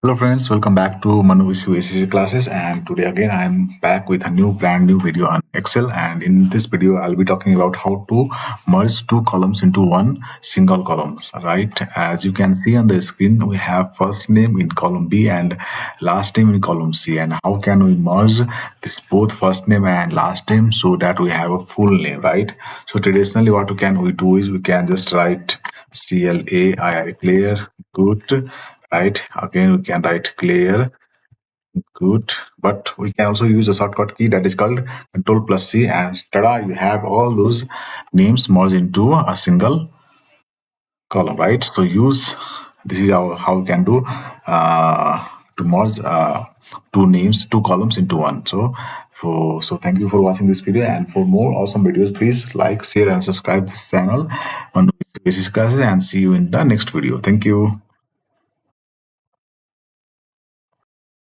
Hello friends, welcome back to Manu Visu ACC classes, and today again I'm back with a brand new video on Excel. And in this video I'll be talking about how to merge two columns into one single column. Right, as you can see on the screen, we have first name in column B and last name in column C. And how can we merge this both first name and last name so that we have a full name, right? So traditionally what we do is we can just write CLAI, clear, good, right? Again, we can write clear, good, but we can also use a shortcut key that is called Control plus C, and tada, you have all those names merged into a single column, right? So use this is how we can do to merge two names, two columns into one. So thank you for watching this video, and for more awesome videos, please like, share, and subscribe this channel on basis classes, and see you in the next video. Thank you.